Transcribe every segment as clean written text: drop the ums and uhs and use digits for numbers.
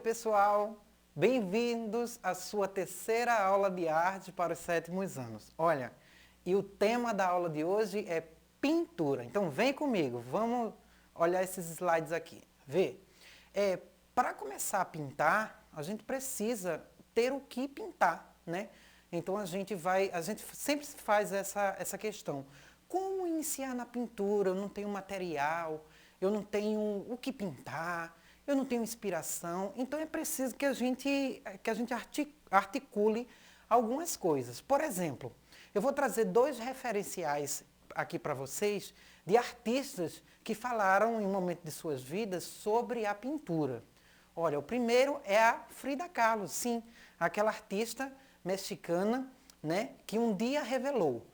pessoal! Bem-vindos à sua terceira aula de arte para os 7º anos. Olha, e o tema da aula de hoje é pintura. Então vem comigo, vamos olhar esses slides aqui. Vê, para começar a pintar, a gente precisa ter o que pintar, né? Então a gente sempre faz essa questão. Como iniciar na pintura? Eu não tenho material, eu não tenho o que pintar, eu não tenho inspiração, então é preciso que a gente articule algumas coisas. Por exemplo, eu vou trazer 2 referenciais aqui para vocês de artistas que falaram em um momento de suas vidas sobre a pintura. Olha, o primeiro é a Frida Kahlo, sim, aquela artista mexicana, né, que um dia revelou: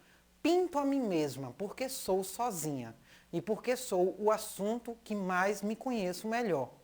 pinto a mim mesma porque sou sozinha e porque sou o assunto que mais me conheço melhor.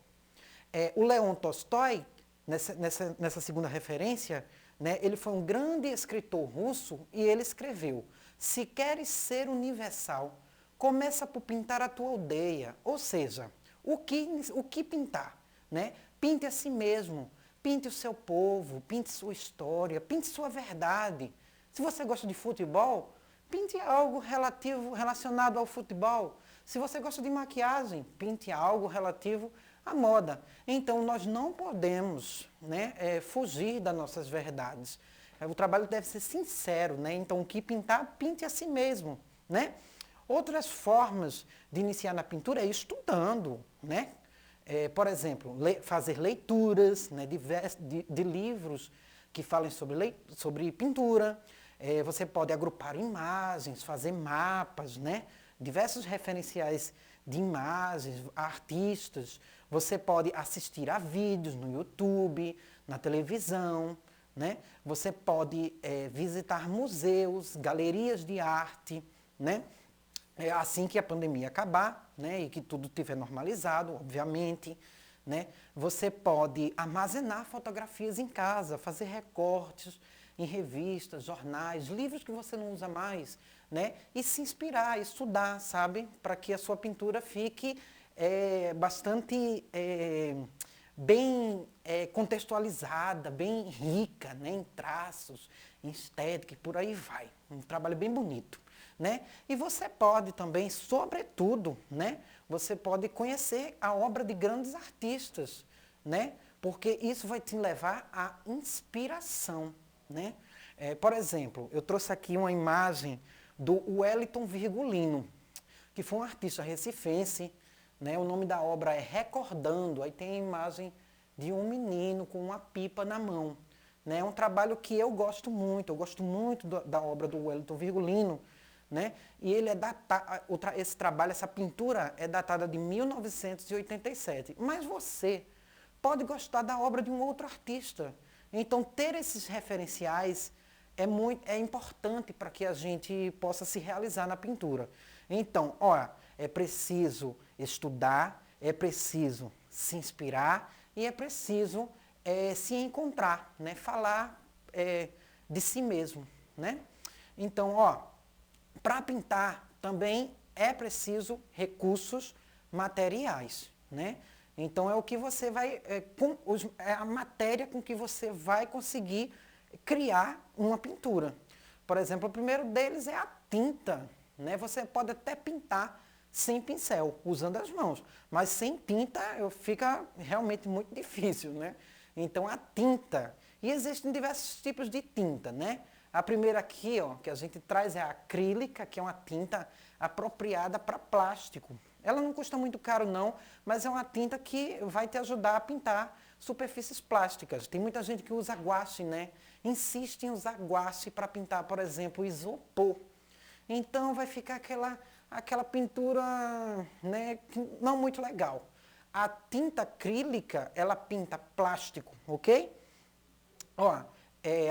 O Leon Tolstói, nessa segunda referência, né, ele foi um grande escritor russo e ele escreveu: se queres ser universal, começa por pintar a tua aldeia. Ou seja, o que pintar? Né? Pinte a si mesmo, pinte o seu povo, pinte sua história, pinte sua verdade. Se você gosta de futebol, pinte algo relacionado ao futebol. Se você gosta de maquiagem, pinte algo relativo à moda. Então, nós não podemos, né, fugir das nossas verdades. O trabalho deve ser sincero, né? Então, o que pintar, pinte a si mesmo, né? Outras formas de iniciar na pintura é estudando, né? Por exemplo, fazer leituras, né, de livros que falem sobre pintura. Você pode agrupar imagens, fazer mapas, né? Diversos referenciais de imagens, artistas. Você pode assistir a vídeos no YouTube, na televisão, né? Você pode visitar museus, galerias de arte, né? Assim que a pandemia acabar, né, e que tudo estiver normalizado, obviamente, né, você pode armazenar fotografias em casa, fazer recortes em revistas, jornais, livros que você não usa mais, né, e se inspirar, estudar, sabe, para que a sua pintura fique bastante bem contextualizada, bem rica, né, em traços, em estética e por aí vai. Um trabalho bem bonito. Né? E você pode também, sobretudo, né, você pode conhecer a obra de grandes artistas, né, porque isso vai te levar à inspiração. Né? Por exemplo, eu trouxe aqui uma imagem do Wellington Virgulino, que foi um artista recifense, né, o nome da obra é Recordando, aí tem a imagem de um menino com uma pipa na mão. Né? É um trabalho que eu gosto muito da obra do Wellington Virgulino. Né? E ele esse trabalho, essa pintura é datada de 1987. Mas você pode gostar da obra de um outro artista. Então, ter esses referenciais é importante para que a gente possa se realizar na pintura. Então, é preciso estudar, é preciso se inspirar e é preciso se encontrar, né? Falar de si mesmo. Né? Então, para pintar também é preciso recursos materiais, né? Então é o que você vai, é a matéria com que você vai conseguir criar uma pintura. Por exemplo, o primeiro deles é a tinta, né? Você pode até pintar sem pincel, usando as mãos, mas sem tinta fica realmente muito difícil, né? Então a tinta, e existem diversos tipos de tinta, né? A primeira aqui, que a gente traz é a acrílica, que é uma tinta apropriada para plástico. Ela não custa muito caro não, mas é uma tinta que vai te ajudar a pintar superfícies plásticas. Tem muita gente que usa guache, né? Insiste em usar guache para pintar, por exemplo, isopor. Então vai ficar aquela pintura, né, não muito legal. A tinta acrílica, ela pinta plástico, ok?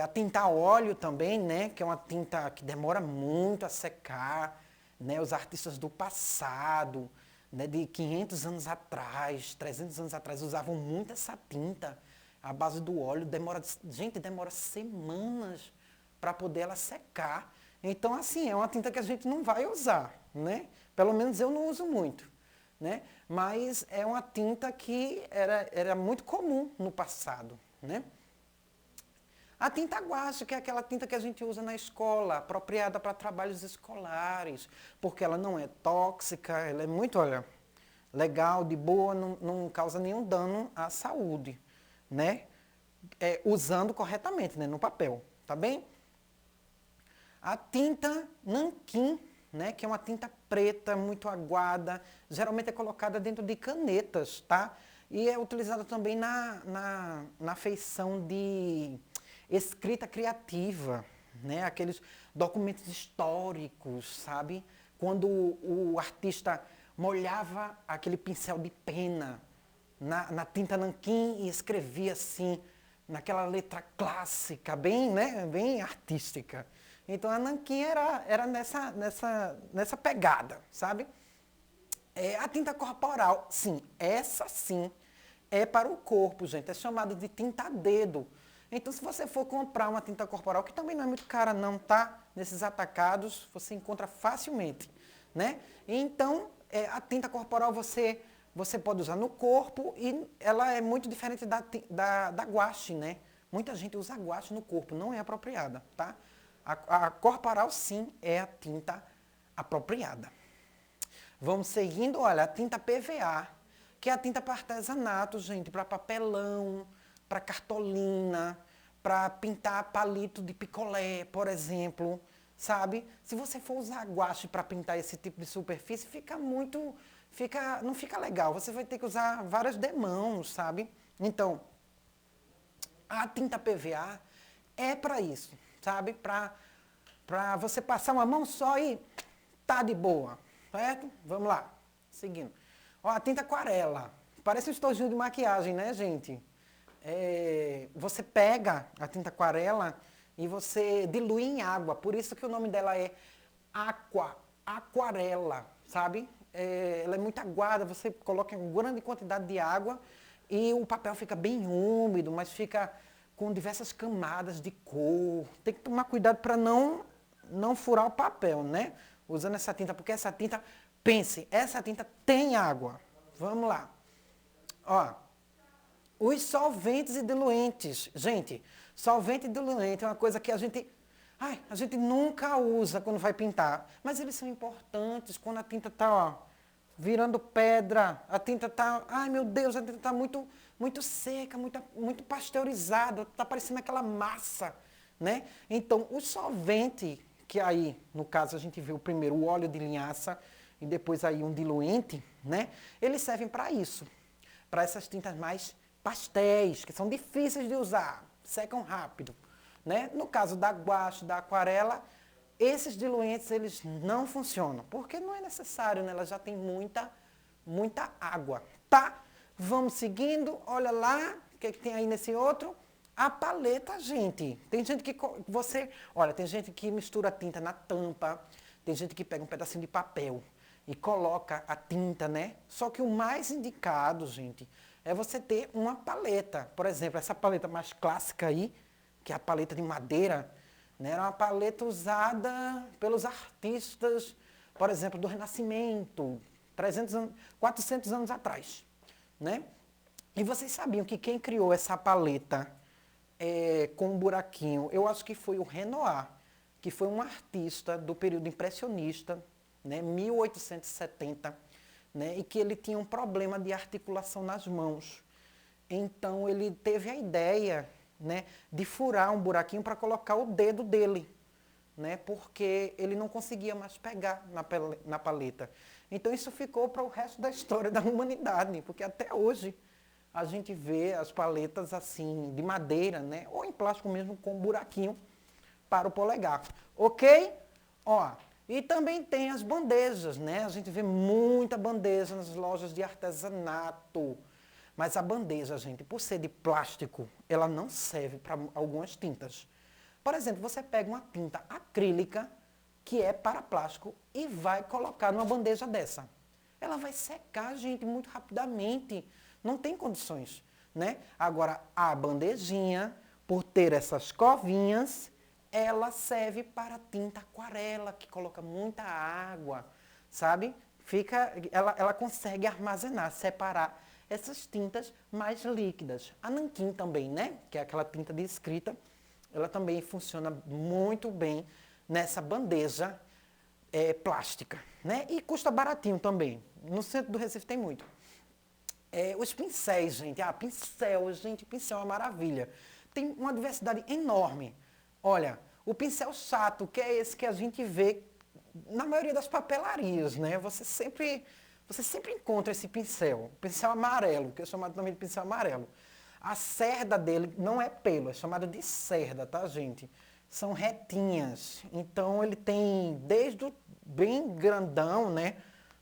A tinta a óleo também, né, que é uma tinta que demora muito a secar, né, os artistas do passado, né, de 500 anos atrás, 300 anos atrás, usavam muito essa tinta, a base do óleo, demora semanas para poder ela secar. Então, assim, é uma tinta que a gente não vai usar, né, pelo menos eu não uso muito. né? Mas é uma tinta que era muito comum no passado, né? A tinta guache, que é aquela tinta que a gente usa na escola, apropriada para trabalhos escolares, porque ela não é tóxica, ela é muito, olha, legal, de boa, não causa nenhum dano à saúde, né? Usando corretamente, né, no papel, tá bem? A tinta nanquim, né, que é uma tinta preta, muito aguada, geralmente é colocada dentro de canetas, tá? E é utilizada também na feição de escrita criativa, né? Aqueles documentos históricos, sabe? Quando o artista molhava aquele pincel de pena na tinta nanquim e escrevia assim, naquela letra clássica, bem, né? Bem artística. Então a nanquim era nessa pegada, sabe? A tinta corporal, sim, essa sim é para o corpo, gente. É chamada de tinta a dedo. Então, se você for comprar uma tinta corporal, que também não é muito cara não, tá? Nesses atacados, você encontra facilmente, né? Então, a tinta corporal você pode usar no corpo e ela é muito diferente da guache, né? Muita gente usa guache no corpo, não é apropriada, tá? A corporal, sim, é a tinta apropriada. Vamos seguindo, olha, a tinta PVA, que é a tinta para artesanato, gente, para papelão, para cartolina, para pintar palito de picolé, por exemplo, sabe? Se você for usar guache para pintar esse tipo de superfície, não fica legal. Você vai ter que usar várias demãos, sabe? Então, a tinta PVA é para isso, sabe? Para você passar uma mão só e tá de boa, certo? Vamos lá, seguindo. Ó, a tinta aquarela. Parece um estojinho de maquiagem, né, gente? Você pega a tinta aquarela e você dilui em água. Por isso que o nome dela é aquarela, sabe? Ela é muito aguada, você coloca em grande quantidade de água e o papel fica bem úmido, mas fica com diversas camadas de cor. Tem que tomar cuidado para não furar o papel, né? Usando essa tinta, porque essa tinta, pense, essa tinta tem água. Vamos lá. Ó, os solventes e diluentes. Gente, solvente e diluente é uma coisa que a gente nunca usa quando vai pintar. Mas eles são importantes quando a tinta está, ó, virando pedra. A tinta está, ai meu Deus, a tinta está muito, muito seca, muito pasteurizada. Está parecendo aquela massa, né? Então, o solvente, que aí, no caso, a gente viu primeiro o óleo de linhaça e depois aí um diluente, né? Eles servem para isso, para essas tintas mais pastéis, que são difíceis de usar, secam rápido, né? No caso da guache, da aquarela, esses diluentes eles não funcionam, porque não é necessário, né? Ela já tem muita água, tá? Vamos seguindo, olha lá, o que tem aí nesse outro? A paleta, gente. Tem gente que tem gente que mistura a tinta na tampa, tem gente que pega um pedacinho de papel e coloca a tinta, né? Só que o mais indicado, gente, é você ter uma paleta. Por exemplo, essa paleta mais clássica aí, que é a paleta de madeira, né? Era uma paleta usada pelos artistas, por exemplo, do Renascimento, 400 anos atrás, né? E vocês sabiam que quem criou essa paleta com um buraquinho, eu acho que foi o Renoir, que foi um artista do período impressionista, né, 1870, né, e que ele tinha um problema de articulação nas mãos. Então ele teve a ideia, né, de furar um buraquinho para colocar o dedo dele, né, porque ele não conseguia mais pegar na paleta. Então isso ficou para o resto da história da humanidade, porque até hoje a gente vê as paletas assim, de madeira, né, ou em plástico mesmo, com um buraquinho para o polegar. Ok? Ó, e também tem as bandejas, né? A gente vê muita bandeja nas lojas de artesanato. Mas a bandeja, gente, por ser de plástico, ela não serve para algumas tintas. Por exemplo, você pega uma tinta acrílica, que é para plástico, e vai colocar numa bandeja dessa. Ela vai secar, gente, muito rapidamente. Não tem condições, né? Agora, a bandejinha, por ter essas covinhas, ela serve para tinta aquarela, que coloca muita água, sabe? ela consegue armazenar, separar essas tintas mais líquidas. A nanquim também, né? Que é aquela tinta de escrita, ela também funciona muito bem nessa bandeja plástica, né? E custa baratinho também. No centro do Recife tem muito. Os pincéis, gente. Pincel é uma maravilha. Tem uma diversidade enorme. Olha, o pincel chato, que é esse que a gente vê na maioria das papelarias, né? Você sempre encontra esse pincel amarelo, que é chamado também de pincel amarelo. A cerda dele não é pelo, é chamado de cerda, tá, gente? São retinhas. Então ele tem desde o bem grandão, né?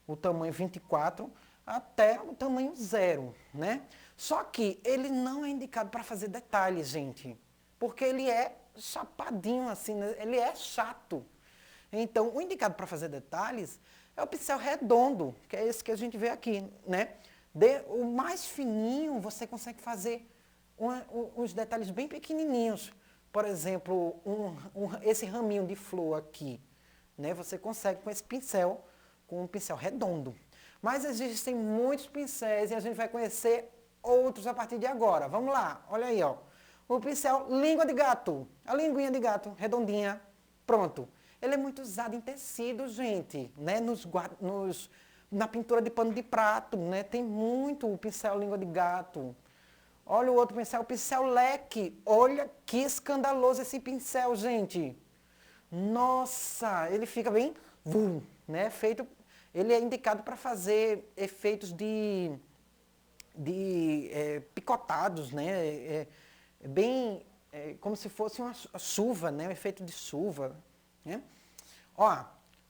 O tamanho 24, até o tamanho 0, né? Só que ele não é indicado para fazer detalhes, gente. Porque ele é chapadinho assim, né? Ele é chato. Então, o indicado para fazer detalhes é o pincel redondo, que é esse que a gente vê aqui, né? O mais fininho, você consegue fazer uns detalhes bem pequenininhos. Por exemplo, esse raminho de flor aqui, né? Você consegue com esse pincel, com um pincel redondo. Mas existem muitos pincéis e a gente vai conhecer outros a partir de agora. Vamos lá, olha aí, ó. O pincel língua de gato, a linguinha de gato, redondinha, pronto. Ele é muito usado em tecido, gente, né? Na pintura de pano de prato, né? Tem muito o pincel língua de gato. Olha o outro pincel, o pincel leque. Olha que escandaloso esse pincel, gente. Nossa, ele fica bem, né? Ele é indicado para fazer efeitos de picotados, né? Bem, como se fosse uma chuva, né? Um efeito de chuva. Né? Ó,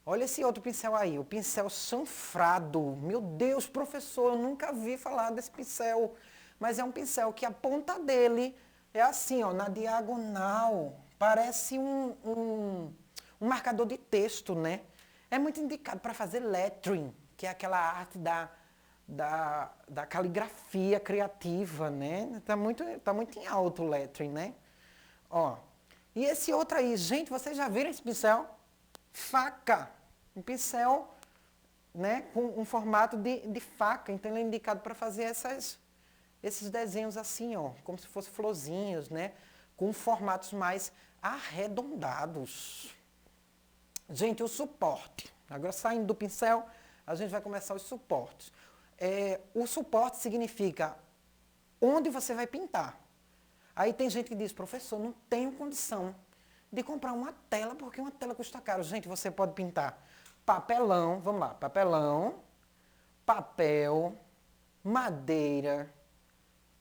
olha esse outro pincel aí, o pincel chanfrado. Meu Deus, professor, eu nunca vi falar desse pincel. Mas é um pincel que a ponta dele é assim, ó, na diagonal. Parece um marcador de texto, né? É muito indicado para fazer lettering, que é aquela arte da caligrafia criativa, né? Tá muito em alto o lettering, né? Ó. E esse outro aí, gente, vocês já viram esse pincel? Faca. Um pincel, né, com um formato de faca. Então ele é indicado para fazer esses desenhos assim, ó, como se fossem florzinhos, né? Com formatos mais arredondados. Gente, o suporte. Agora saindo do pincel, a gente vai começar os suportes. O suporte significa onde você vai pintar. Aí tem gente que diz, professor, não tenho condição de comprar uma tela, porque uma tela custa caro. Gente, você pode pintar papelão, vamos lá, papelão, papel, madeira,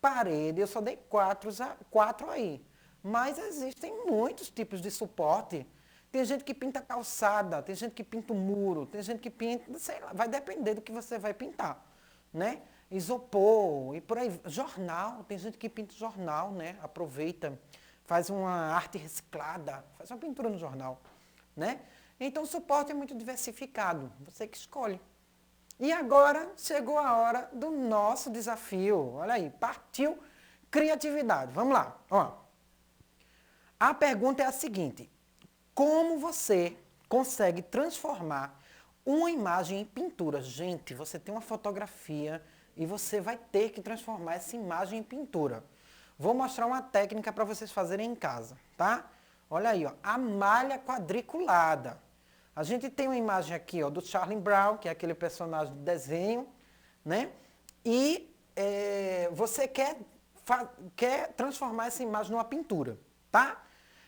parede, eu só dei quatro aí. Mas existem muitos tipos de suporte. Tem gente que pinta calçada, tem gente que pinta o muro, tem gente que pinta, sei lá, vai depender do que você vai pintar, né? Isopor e por aí, jornal, tem gente que pinta jornal, né? Aproveita, faz uma arte reciclada, faz uma pintura no jornal, né? Então o suporte é muito diversificado, você que escolhe. E agora chegou a hora do nosso desafio. Olha aí, partiu criatividade. Vamos lá. Ó. A pergunta é a seguinte: como você consegue transformar uma imagem em pintura? Gente, você tem uma fotografia e você vai ter que transformar essa imagem em pintura. Vou mostrar uma técnica para vocês fazerem em casa, tá? Olha aí, ó, a malha quadriculada. A gente tem uma imagem aqui, ó, do Charlie Brown, que é aquele personagem de desenho, né? E você quer transformar essa imagem numa pintura, tá?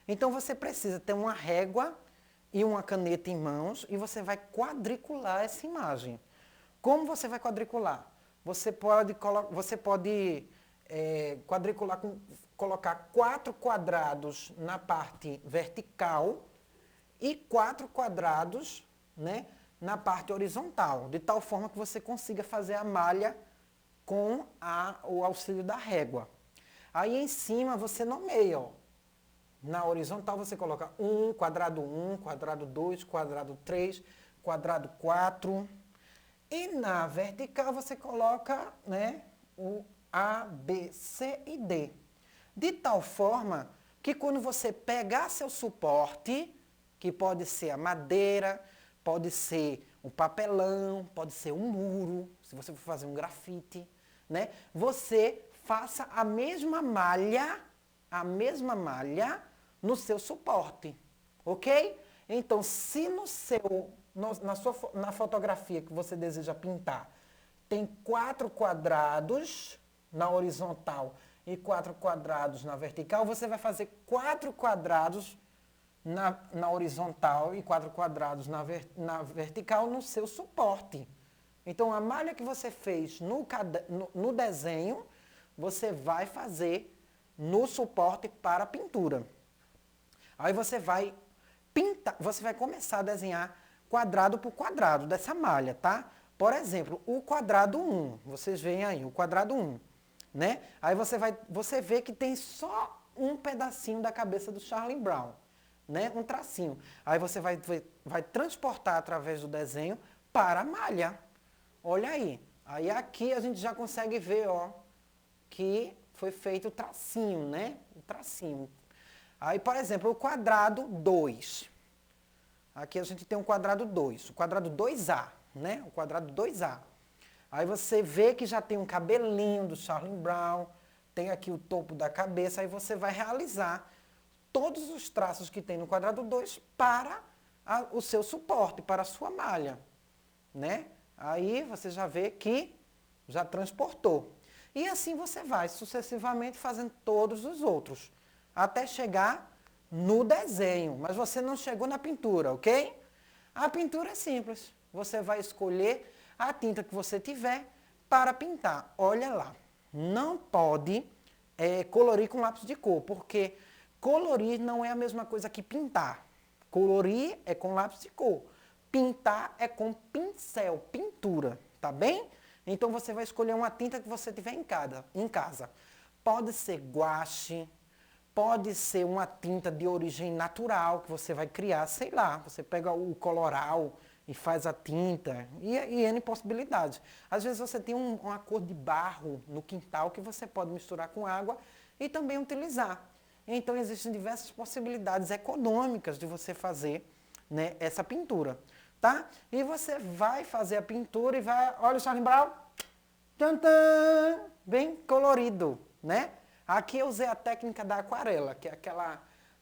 Então você precisa ter uma régua e uma caneta em mãos e você vai quadricular essa imagem. Como você vai quadricular? Você pode quadricular colocar 4 quadrados na parte vertical e 4 quadrados, né, na parte horizontal, de tal forma que você consiga fazer a malha com o auxílio da régua. Aí em cima você nomeia, ó. Na horizontal você coloca 1, quadrado 2, quadrado 3, quadrado 4. E na vertical você coloca, né, o A, B, C e D. De tal forma que quando você pegar seu suporte, que pode ser a madeira, pode ser um papelão, pode ser um muro, se você for fazer um grafite, né? Você faça a mesma malha no seu suporte, ok? Então, se na fotografia que você deseja pintar, tem 4 quadrados na horizontal e 4 quadrados na vertical, você vai fazer 4 quadrados na horizontal e 4 quadrados na vertical no seu suporte. Então, a malha que você fez no desenho, você vai fazer no suporte para a pintura. Aí você vai pintar, você vai começar a desenhar quadrado por quadrado dessa malha, tá? Por exemplo, o quadrado 1, vocês veem aí, o quadrado 1, né? Aí você vê que tem só um pedacinho da cabeça do Charlie Brown, né? Um tracinho. Aí você vai transportar através do desenho para a malha. Olha aí. Aí aqui a gente já consegue ver, ó, que foi feito o tracinho, né? O tracinho. Aí, por exemplo, o quadrado 2. Aqui a gente tem um quadrado 2, o quadrado 2A, né? O quadrado 2A. Aí você vê que já tem um cabelinho do Charlie Brown, tem aqui o topo da cabeça, aí você vai realizar todos os traços que tem no quadrado 2 para o seu suporte, para a sua malha, né? Aí você já vê que já transportou. E assim você vai sucessivamente fazendo todos os outros, até chegar no desenho, mas você não chegou na pintura, ok? A pintura é simples, você vai escolher a tinta que você tiver para pintar. Olha lá, não pode colorir com lápis de cor, porque colorir não é a mesma coisa que pintar. Colorir é com lápis de cor, pintar é com pincel, pintura, tá bem? Então você vai escolher uma tinta que você tiver em casa. Pode ser guache, pode ser uma tinta de origem natural que você vai criar, sei lá, você pega o coloral e faz a tinta, e N possibilidades. Às vezes você tem uma cor de barro no quintal que você pode misturar com água e também utilizar. Então existem diversas possibilidades econômicas de você fazer, né, essa pintura, tá? E você vai fazer a pintura e vai, olha o Charlie Brown, tantã, bem colorido, né? Aqui eu usei a técnica da aquarela, que é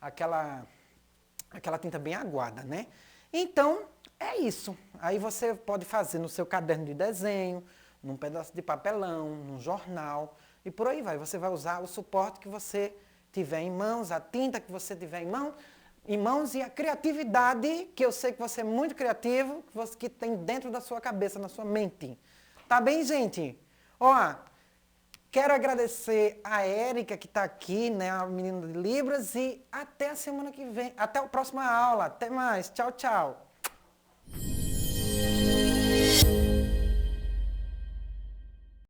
aquela tinta bem aguada, né? Então, é isso. Aí você pode fazer no seu caderno de desenho, num pedaço de papelão, num jornal, e por aí vai. Você vai usar o suporte que você tiver em mãos, a tinta que você tiver em mãos e a criatividade, que eu sei que você é muito criativo, que tem dentro da sua cabeça, na sua mente. Tá bem, gente? Ó, quero agradecer a Érica que está aqui, né, a menina de Libras, e até a semana que vem, até a próxima aula. Até mais. Tchau, tchau.